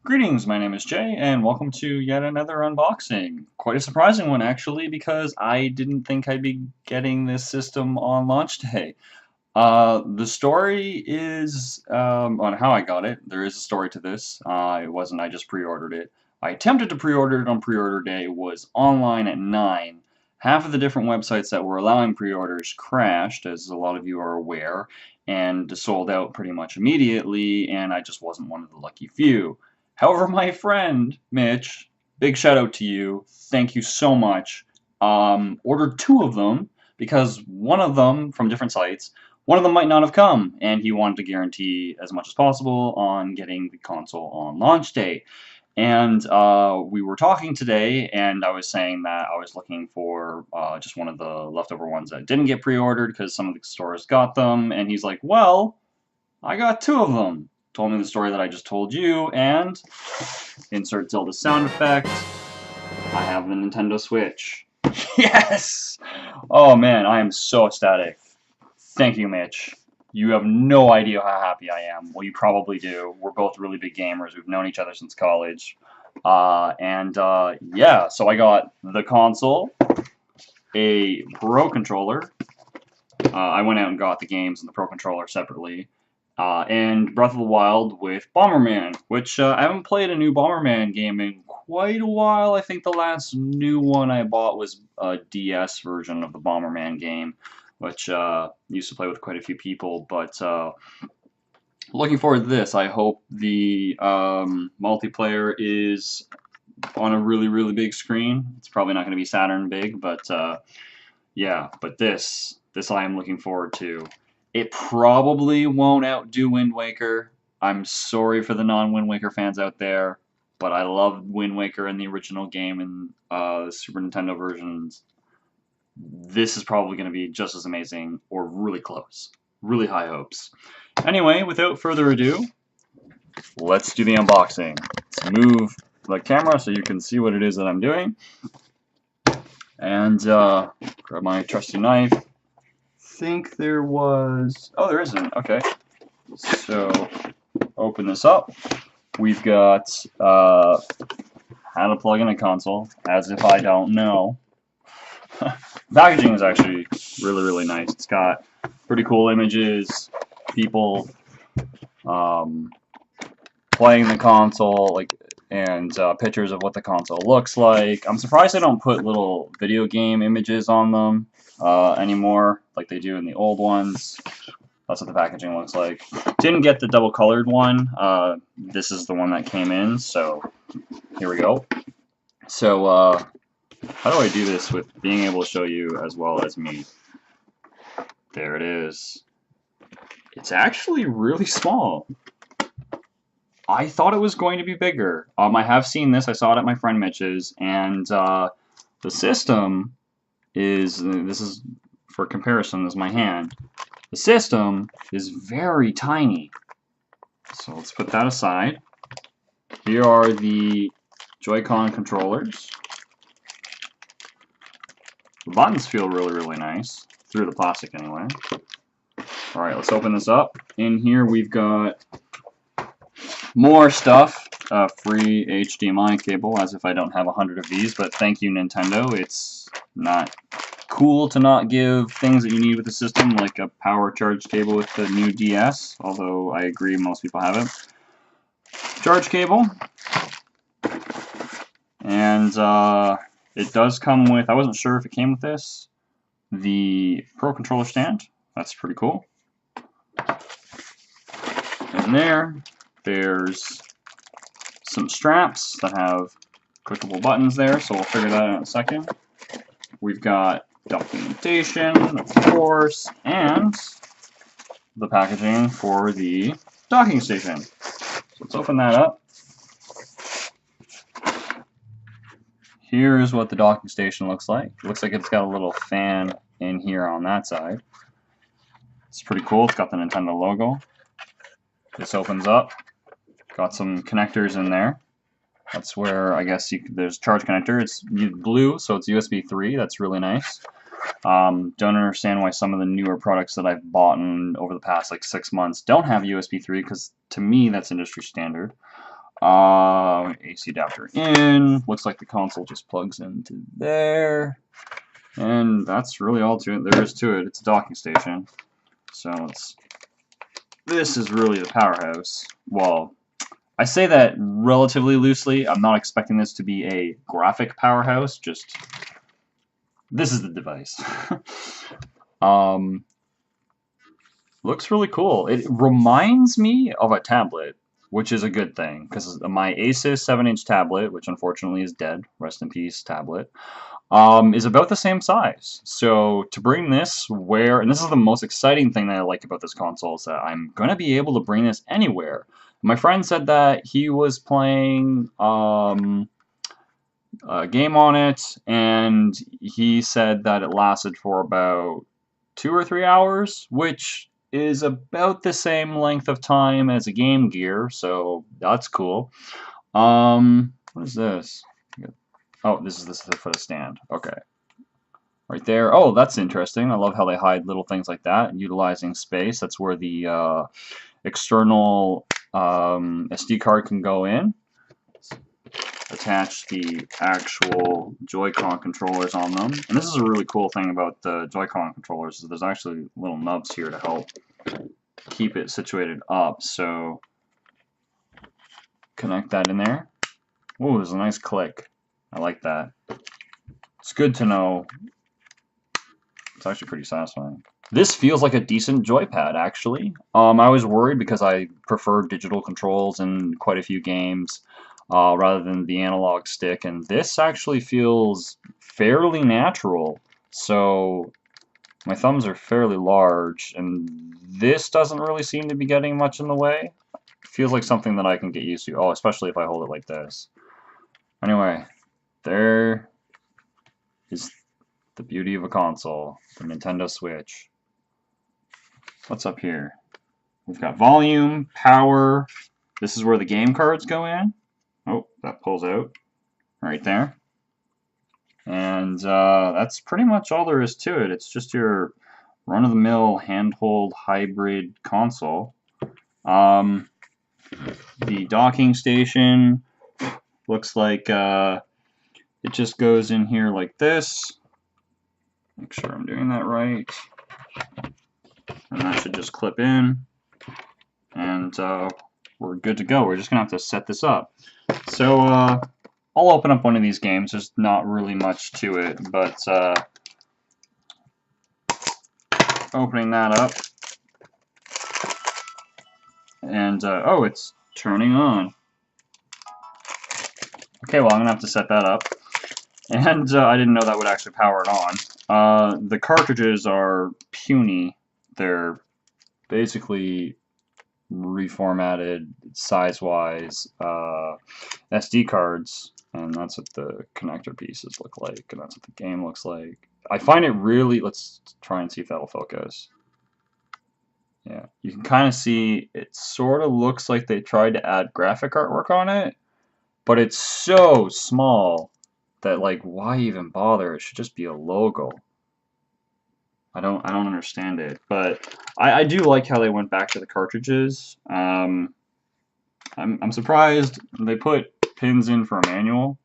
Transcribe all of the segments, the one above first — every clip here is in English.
Greetings, my name is Jay, and welcome to yet another unboxing. Quite a surprising one, actually, because I didn't think I'd be getting this system on launch day. The story is on how I got it. There is a story to this. It wasn't I just pre-ordered it. I attempted to pre-order it on pre-order day, was online at 9. Half of the different websites that were allowing pre-orders crashed, as a lot of you are aware, and sold out pretty much immediately, and I just wasn't one of the lucky few. However, my friend, Mitch, big shout out to you. Thank you so much. Ordered two of them because one of them from different sites, one of them might not have come, and he wanted to guarantee as much as possible on getting the console on launch day. And we were talking today, and I was saying that I was looking for just one of the leftover ones that didn't get pre-ordered because some of the stores got them, and he's like, well, I got two of them. Told me the story that I just told you, and insert Zelda sound effect. I have the Nintendo Switch. Yes! Oh man, I am so ecstatic. Thank you, Mitch. You have no idea how happy I am. Well, you probably do. We're both really big gamers. We've known each other since college. Yeah, so I got the console, a Pro Controller. I went out and got the games and the Pro Controller separately. And Breath of the Wild with Bomberman, which I haven't played a new Bomberman game in quite a while. I think the last new one I bought was a DS version of the Bomberman game, which used to play with quite a few people. But looking forward to this. I hope the multiplayer is on a really, really big screen. It's probably not going to be Saturn big, but yeah. But this I am looking forward to. It probably won't outdo Wind Waker. I'm sorry for the non-Wind Waker fans out there, but I love Wind Waker in the original game and the Super Nintendo versions. This is probably going to be just as amazing, or really close. Really high hopes. Anyway, without further ado, let's do the unboxing. Let's move the camera so you can see what it is that I'm doing. And grab my trusty knife. Think there was... Oh, there isn't. Okay. So, open this up. We've got how to plug in a console, as if I don't know. Packaging is actually really, really nice. It's got pretty cool images, people playing the console, and pictures of what the console looks like. I'm surprised they don't put little video game images on them anymore, like they do in the old ones. That's what the packaging looks like. Didn't get the double colored one. This is the one that came in, so here we go. So how do I do this with being able to show you as well as me? There it is. It's actually really small. I thought it was going to be bigger. I have seen this. I saw it at my friend Mitch's, and the system is, this is for comparison, this is my hand. The system is very tiny. So let's put that aside. Here are the Joy-Con controllers. The buttons feel really, really nice, through the plastic anyway. Alright, let's open this up. In here we've got more stuff. Free HDMI cable, as if I don't have 100 of these, but thank you, Nintendo. It's not cool to not give things that you need with the system, like a power charge cable with the new DS, although I agree most people have it. Charge cable. And it does come with, I wasn't sure if it came with this, the Pro Controller stand. That's pretty cool. And there's some straps that have clickable buttons there, so we'll figure that out in a second. We've got documentation, of course, and the packaging for the docking station. So let's open that up. Here's what the docking station looks like. It looks like it's got a little fan in here on that side. It's pretty cool. It's got the Nintendo logo. This opens up. Got some connectors in there. That's where, I guess, there's charge connector. It's blue, so it's USB 3. That's really nice. Don't understand why some of the newer products that I've bought over the past like 6 months don't have USB 3, because to me that's industry standard. AC adapter in. Looks like the console just plugs into there. And that's really all there is to it. It's a docking station. So this is really the powerhouse. Well, I say that relatively loosely. I'm not expecting this to be a graphic powerhouse, just this is the device. Looks really cool. It reminds me of a tablet, which is a good thing, because my Asus 7-inch tablet, which unfortunately is dead, rest in peace tablet, is about the same size. So to bring this and this is the most exciting thing that I like about this console, is that I'm going to be able to bring this anywhere. My friend said that he was playing a game on it, and he said that it lasted for about 2 or 3 hours, which is about the same length of time as a Game Gear, so that's cool. What is this? Oh, this is for the stand. Okay. Right there. Oh, that's interesting. I love how they hide little things like that, utilizing space. That's where the external SD card can go in. Attach the actual Joy-Con controllers on them. And this is a really cool thing about the Joy-Con controllers, is there's actually little nubs here to help keep it situated up. So connect that in there. Ooh, there's a nice click. I like that. It's good to know. It's actually pretty satisfying. This feels like a decent joypad, actually. I was worried because I prefer digital controls in quite a few games rather than the analog stick, and this actually feels fairly natural. So my thumbs are fairly large, and this doesn't really seem to be getting much in the way. It feels like something that I can get used to. Oh, especially if I hold it like this. Anyway, there is the beauty of a console, the Nintendo Switch. What's up here? We've got volume, power. This is where the game cards go in. Oh, that pulls out right there. And that's pretty much all there is to it. It's just your run-of-the-mill handheld hybrid console. The docking station looks like it just goes in here like this. Make sure I'm doing that right. And that should just clip in. And we're good to go. We're just going to have to set this up. So I'll open up one of these games. There's not really much to it, but opening that up. And, oh, it's turning on. Okay, well, I'm going to have to set that up. And I didn't know that would actually power it on. The cartridges are puny. They're basically reformatted size-wise SD cards, and that's what the connector pieces look like, and that's what the game looks like. I find it really, let's try and see if that'll focus. Yeah, you can kind of see it sort of looks like they tried to add graphic artwork on it, but it's so small that, like, why even bother? It should just be a logo. I don't understand it, but I do like how they went back to the cartridges. I'm surprised they put pins in for a manual.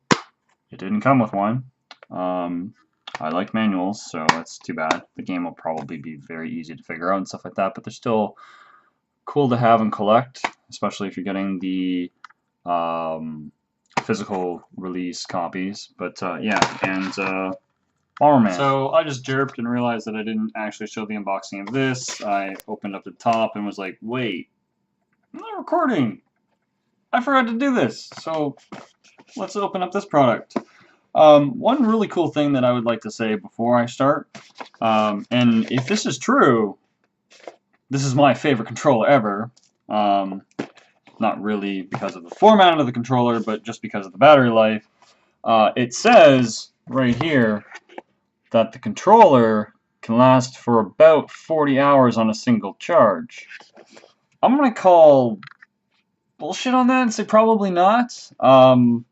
It didn't come with one. I like manuals, so that's too bad. The game will probably be very easy to figure out and stuff like that, but they're still cool to have and collect, especially if you're getting the physical release copies. But yeah, and Bomberman. So I just derped and realized that I didn't actually show the unboxing of this. I opened up the top and was like, wait, I'm not recording. I forgot to do this. So let's open up this product. One really cool thing that I would like to say before I start, and if this is true, this is my favorite controller ever. Not really because of the format of the controller, but just because of the battery life. It says right here that the controller can last for about 40 hours on a single charge. I'm going to call bullshit on that and say probably not. I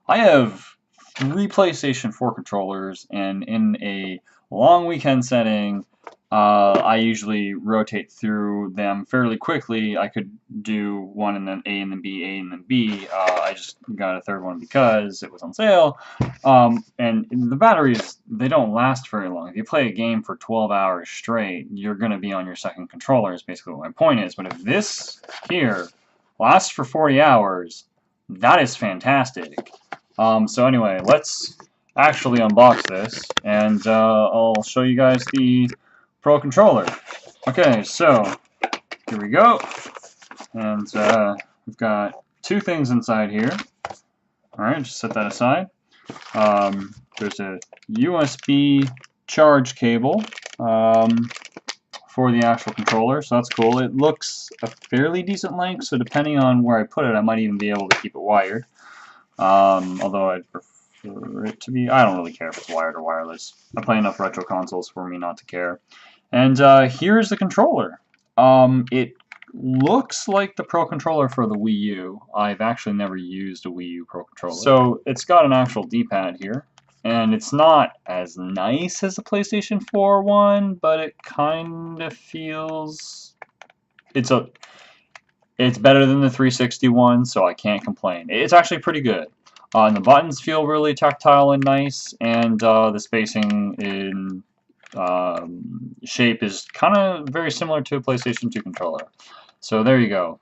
have 3 PlayStation 4 controllers, and in a long weekend setting, I usually rotate through them fairly quickly. I could do one and then A and then B, A and then B. I just got a third one because it was on sale. And the batteries, they don't last very long. If you play a game for 12 hours straight, you're going to be on your second controller is basically what my point is. But if this here lasts for 40 hours, that is fantastic. So anyway, let's actually unbox this, and I'll show you guys the Pro Controller. Okay, so here we go, and we've got two things inside here. Alright, just set that aside. There's a USB charge cable for the actual controller, so that's cool. It looks a fairly decent length, so depending on where I put it, I might even be able to keep it wired. Although I'd prefer it to be, I don't really care if it's wired or wireless. I play enough retro consoles for me not to care. And here's the controller. It looks like the Pro Controller for the Wii U. I've actually never used a Wii U Pro Controller. So it's got an actual D-pad here. And it's not as nice as the PlayStation 4 one, but it kind of feels... It's better than the 360 one, so I can't complain. It's actually pretty good. And the buttons feel really tactile and nice, and the spacing in shape is kind of very similar to a PlayStation 2 controller. So there you go.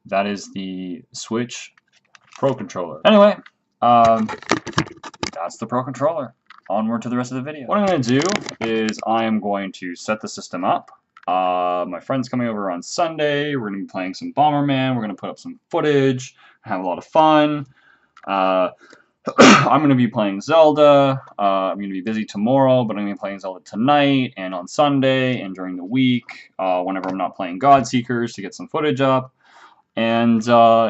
That is the Switch Pro Controller. Anyway, that's the Pro Controller. Onward to the rest of the video. What I'm going to do is I am going to set the system up. My friend's coming over on Sunday. We're going to be playing some Bomberman. We're going to put up some footage, have a lot of fun. I'm going to be playing Zelda. I'm going to be busy tomorrow, but I'm going to be playing Zelda tonight and on Sunday and during the week whenever I'm not playing Godseekers to get some footage up. And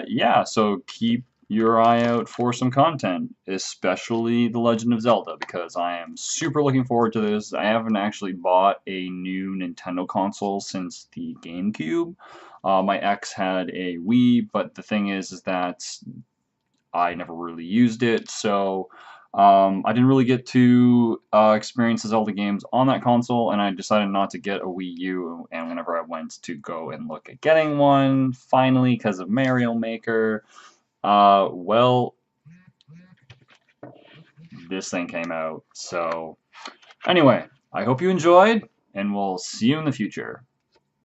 yeah, so keep your eye out for some content, especially The Legend of Zelda, because I am super looking forward to this. I haven't actually bought a new Nintendo console since the GameCube. My ex had a Wii, but the thing is that I never really used it, so I didn't really get to experience the Zelda games on that console, and I decided not to get a Wii U, and whenever I went to go and look at getting one, finally, because of Mario Maker, well, this thing came out. So, anyway, I hope you enjoyed, and we'll see you in the future.